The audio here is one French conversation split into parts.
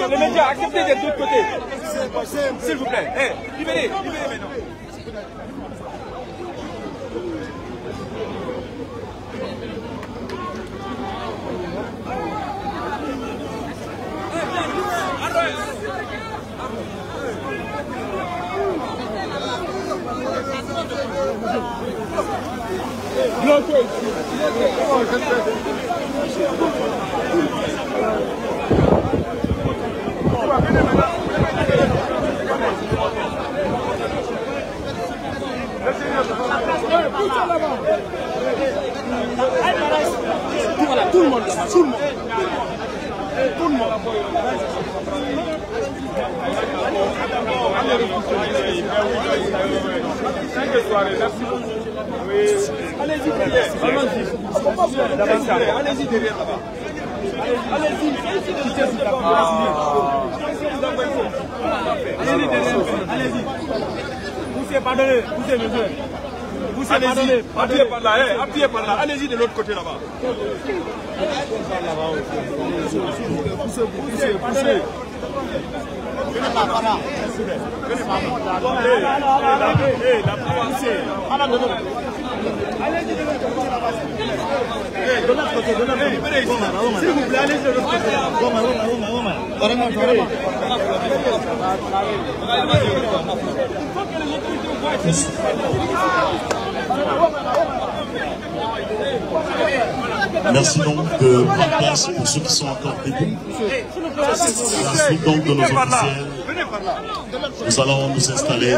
Les médias, acceptez d'être de l'autre côté. S'il vous plaît. Libérez maintenant. Tout le monde. Allez-y derrière. Allez-y. Allez-y. Poussez, pardonnez. Poussez, monsieur. Allez-y. Appuyez par là. Allez-y de l'autre côté là-bas. Poussez. Venez par là. Allez-y de l'autre côté là-bas. De l'autre côté. S'il vous plaît, allez-y de l'autre côté. Merci donc de prendre place pour ceux qui sont encore debout. La suite donc de nos officiels. Nous allons nous installer.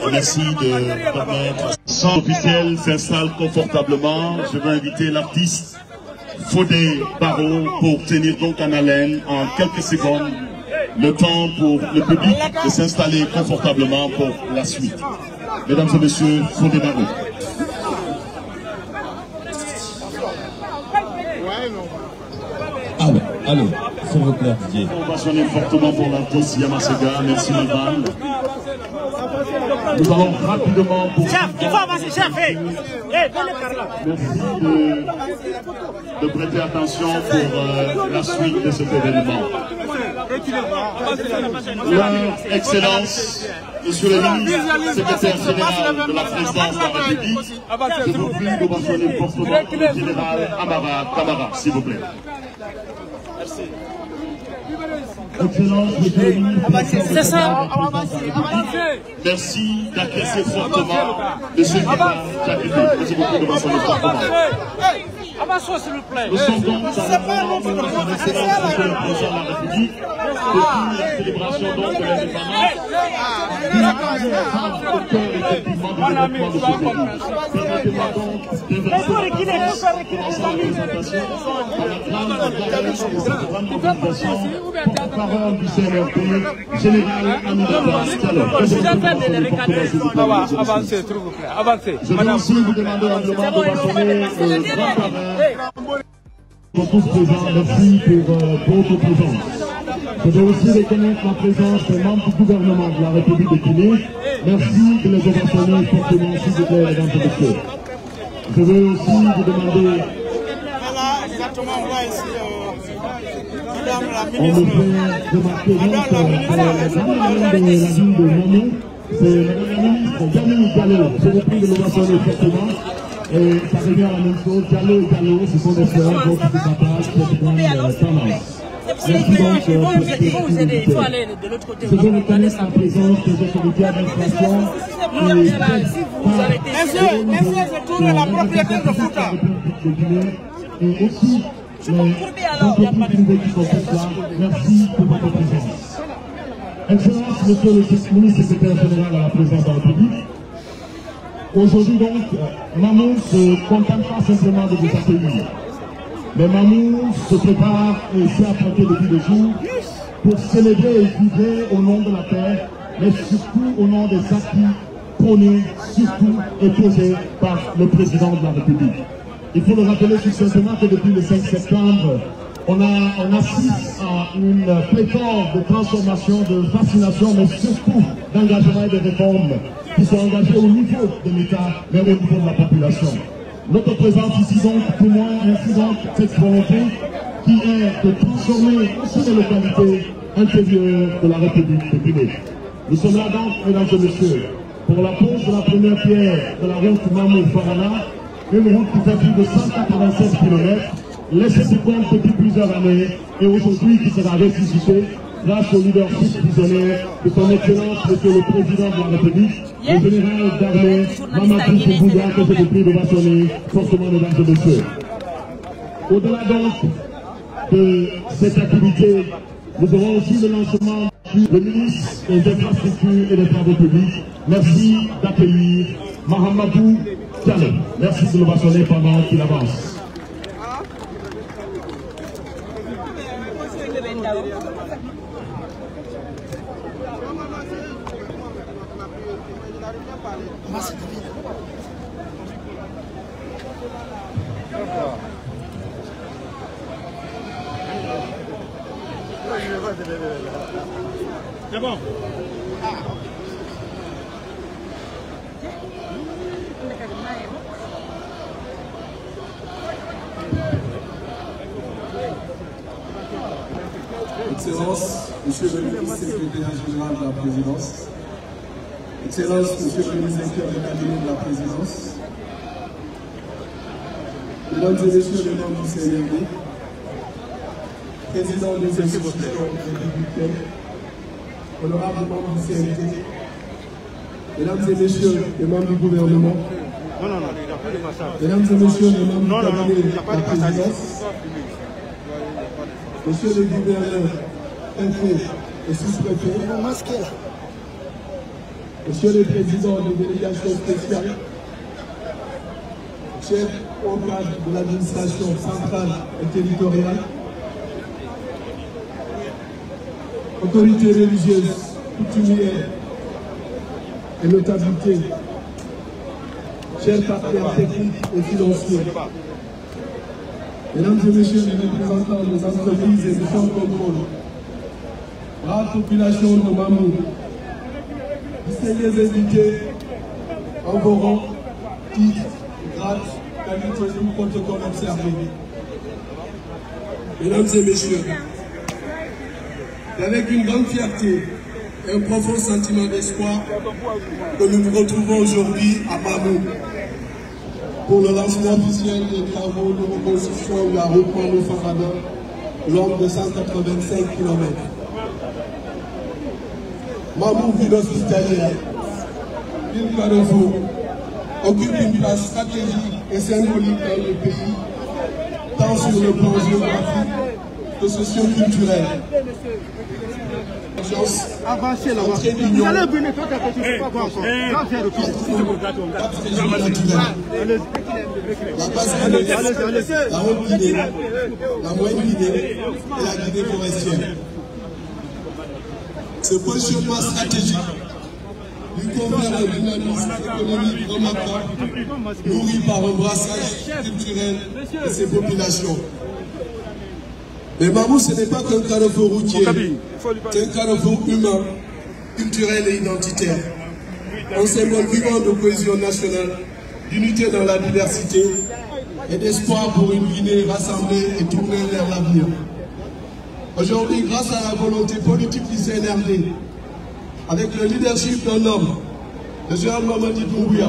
Et merci de permettre. Sans officiel s'installe confortablement. Je vais inviter l'artiste Fodé Barreau pour tenir donc en haleine en quelques secondes le temps pour le public de s'installer confortablement pour la suite. Mesdames et messieurs, Fodé Barreau. Allez, s'il vous plaît, Didier. On va sonner fortement pour l'artiste Yamasega. Merci Malvan. Nous allons rapidement pour... Chef, il faut avancer, chef. Venez par là. Merci de prêter attention pour la suite de cet événement. Leur Excellence, Monsieur le ministre, secrétaire général de la présidence de la République, je vous prie de mentionner fortement le général Amara Kamara, s'il vous plaît. Merci. Excellence, Monsieur le ministre, c'est ça. merci d'acquiescer fortement Monsieur Guéba Jacqueline. Merci beaucoup de mentionner fortement. Avancez s'il vous plaît. Nous sommes donc dans le moment de son Excellence, Monsieur le Président de la République, depuis la célébration donc de l'indépendance, au cœur effectivement du développement de ce pays. Permettez-moi donc d'inverser la présentation à la grande organisation, porte-parole du CNRP, général Amidaba Diallo. Avancez, s'il vous plaît. Avancez. Je vais aussi vous demander amplement de mentionner le grand parrain. Pour tous présents, merci pour votre présence. Je veux aussi reconnaître la présence des membres du gouvernement de la République de Guinée. Merci de les ovationner fortement, s'il vous plaît, mesdames et messieurs. Je veux aussi vous demander... On me fait remarquer donc la ville de Namou, c'est Madame la ministre Diallo Diallo. Je vous prie de l'ovationner fortement. Et ça revient à la même chose, Diallo et Diallo, ce sont des frères, donc ils se partagent cette grande tendance. Il faut aller de l'autre côté. Je veux reconnaître la présence des autorités d'administration. Monsieur, c'est tout la propriétaire de Fouta. Et aussi les entreprises privées qui sont là. Merci pour votre présence. Excellence, Monsieur le ministre secrétaire général à la présidence de la République. Aujourd'hui donc, Namou ne se contente pas simplement de vous accueillir. Mais Mamou se prépare et s'est apprêté depuis 2 jours pour célébrer et vibrer au nom de la paix, mais surtout au nom des acquis prônés, surtout et posés par le président de la République. Il faut le rappeler succinctement que depuis le 5 septembre, on assiste à une pléthore de transformations, de fascination, mais surtout d'engagement et de réformes qui sont engagées au niveau de l'État, mais au niveau de la population. Notre présence ici donc témoigne ainsi donc cette volonté qui est de transformer aussi les localités intérieures de la République populaire. Nous sommes là donc, mesdames et messieurs, pour la pose de la première pierre de la route Mamou-Farana, une route qui fait plus de 196 km, laissée sous compte depuis plusieurs années et aujourd'hui qui sera ressuscitée grâce au leadership visionnaire de son Excellence, Monsieur le Président de la République, le général d'armée Mamadou Toubouya, que je vous prie de vassonner fortement, mesdames et messieurs. Au-delà donc de cette activité, nous aurons aussi le lancement du ministre des Infrastructures et des Travaux Publics. Merci d'accueillir Mahamadou Diallo. Merci de le vassonner pendant qu'il avance. C'est bon. Excellence, Monsieur le ministre secrétaire général de la présidence, Excellence, Monsieur le ministre de cabinet de la présidence, Mesdames et Messieurs les membres du CNRD, Président des institutions républicaines, honorables membres du CNT, Mesdames et Messieurs les membres du gouvernement, Mesdames et Messieurs les membres du cabinet de la présidence, Monsieur le gouverneur, préfet et sous-préfet, Monsieur le président de délégation spéciale, chef au cadre de l'administration centrale et territoriale, autorités religieuses, coutumières et notabilités, chers partenaires techniques et financiers, Mesdames et Messieurs les représentants des entreprises et du fonds de contrôle, brave population de Mamou, distingués invités en vos rangs, titres, grades, qualités ou protocoles observés. Mesdames et Messieurs, c'est avec une grande fierté et un profond sentiment d'espoir que nous nous retrouvons aujourd'hui à Mamou pour le lancement officiel des travaux de reconstruction de la route Mamou-Farana, longue de 185 km. Mamou, ville hospitalière, ville carrefour, occupe une place stratégique et symbolique dans le pays, tant sur le plan géographique que socio-culturel. Avancez là-bas. Vous allez venir faire quelque chose. La Basse-Guinée, la Haute-Guinée, la Moyenne-Guinée et la Guinée forestière. Ce positionnement stratégique lui confère un dynamisme économique remarquable, nourri par un brassage culturel de ses populations. Mais Mamou, ce n'est pas qu'un carrefour routier, c'est un carrefour humain, culturel et identitaire. Un symbole vivant de cohésion nationale, d'unité dans la diversité et d'espoir pour une Guinée rassemblée et tournée vers l'avenir. Aujourd'hui, grâce à la volonté politique du CNRD, avec le leadership d'un homme, le général Mamadou Toubouya,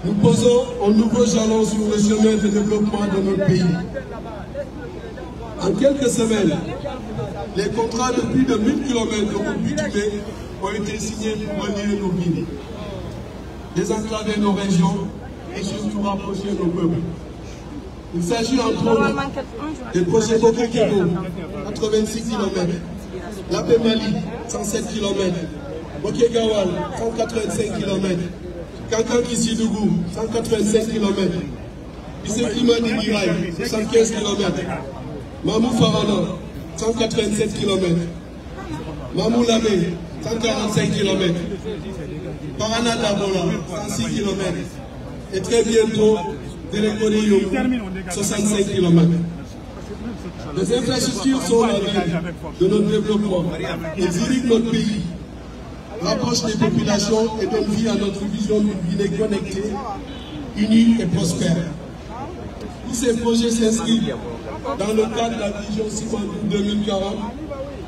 nous posons un nouveau jalon sur le chemin de développement de notre pays. En quelques semaines, les contrats de plus de 1000 km de route bitumée ont été signés pour relier nos villes, désenclaver nos régions et surtout rapprocher nos peuples. Il s'agit entre autres des projets Bokekego, 86 km, Lapé Mali, 107 km, Bokegawal, 185 km, Kankan Kissidougou, 185 km, Imani Giray, 75 km. Mamou Farana, 187 km. Mamou Lamé, 145 km. Parana Dabola, 106 km. Et très bientôt, Téléconéo, 65 km. Les infrastructures sont la vie de notre développement. Ils irriguent notre pays, rapprochent les populations et donnent vie à notre vision d'une Guinée connectée, unie et prospère. Tous ces projets s'inscrivent dans le cadre de la vision Simandou 2040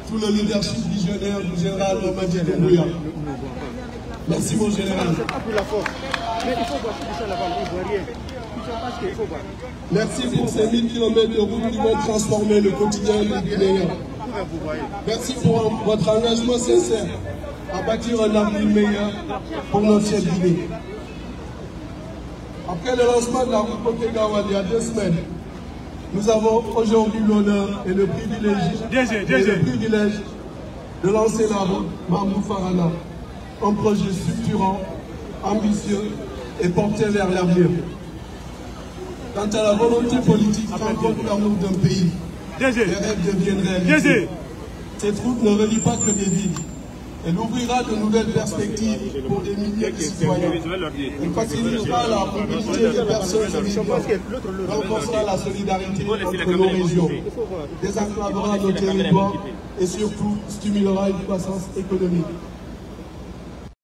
sous le leadership visionnaire du général Mamadi Doumbouya. Merci mon général. Merci pour ces 1000 km de route qui vont transformer le quotidien des Guinéens. Merci pour votre engagement sincère à bâtir un avenir meilleur pour notre chère Guinée. Après le lancement de la route Pokégawa il y a 2 semaines, nous avons aujourd'hui l'honneur et le privilège de lancer la route Mamou Farana, un projet structurant, ambitieux et porté vers l'avenir. Quant à la volonté politique qui rencontre l'amour d'un pays, les rêves deviennent réalité. Cette route ne relie pas que des villes. Elle ouvrira de nouvelles perspectives pour des milliers de citoyens. Elle facilitera la mobilité des personnes et renforcera la solidarité entre nos régions, désenclavera nos territoires et surtout stimulera une croissance économique.